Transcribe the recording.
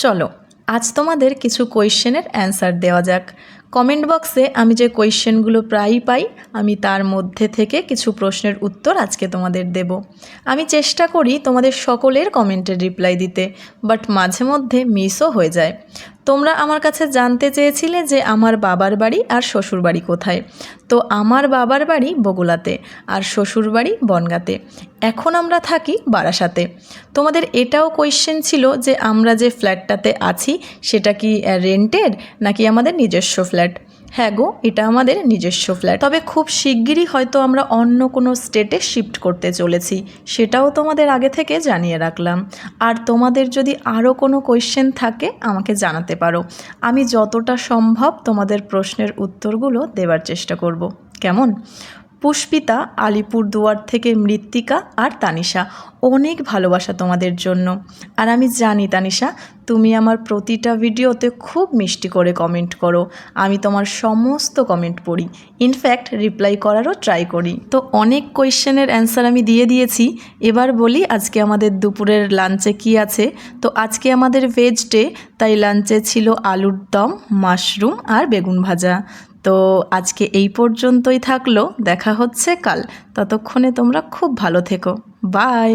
চলো আজ তোমাদের কিছু কোয়েশ্চেনের অ্যান্সার দেওয়া যাক। কমেন্ট বক্সে আমি যে কোয়েশ্চেনগুলো প্রায়ই পাই আমি তার মধ্যে থেকে কিছু প্রশ্নের উত্তর আজকে তোমাদের দেব। আমি চেষ্টা করি তোমাদের সকলের কমেন্টের রিপ্লাই দিতে, বাট মাঝে মধ্যে মিসও হয়ে যায়। তোমরা আমার কাছে জানতে চেয়েছিলে যে আমার বাবার বাড়ি আর শ্বশুর বাড়ি কোথায়। তো আমার বাবার বাড়ি বগুড়াতে আর শ্বশুর বাড়ি বনগাঁতে। এখন আমরা থাকি বারাসাতে। তোমাদের এটাও কোয়েশ্চেন ছিল যে আমরা যে ফ্ল্যাটটাতে আছি সেটা কি রেন্টেড নাকি আমাদের নিজস্ব ফ্ল্যাট। হ্যাঁ গো, এটা আমাদের নিজস্ব ফ্ল্যাট, তবে খুব শিগগিরই হয়তো আমরা অন্য কোনো স্টেটে শিফট করতে চলেছি, সেটাও তোমাদের আগে থেকে জানিয়ে রাখলাম। আর তোমাদের যদি আরও কোনো কোয়েশ্চেন থাকে আমাকে জানাতে পারো, আমি যতটা সম্ভব তোমাদের প্রশ্নের উত্তরগুলো দেওয়ার চেষ্টা করব। কেমন? পুষ্পিতা আলিপুরদুয়ার থেকে মৃত্তিকা আর তানিশা, অনেক ভালোবাসা তোমাদের জন্য। আর আমি জানি তানিশা, তুমি আমার প্রতিটা ভিডিওতে খুব মিষ্টি করে কমেন্ট করো। আমি তোমার সমস্ত কমেন্ট পড়ি, ইনফ্যাক্ট রিপ্লাই করারও ট্রাই করি। তো অনেক কোয়েশ্চেনের অ্যান্সার আমি দিয়ে দিয়েছি, এবার বলি আজকে আমাদের দুপুরের লাঞ্চে কি আছে। তো আজকে আমাদের ভেজ ডে, তাই লাঞ্চে ছিল আলুর দম, মাশরুম আর বেগুন ভাজা। তো আজকে এই পর্যন্তই থাকলো, দেখা হচ্ছে কাল। ততক্ষণে তোমরা খুব ভালো থেকো। বাই।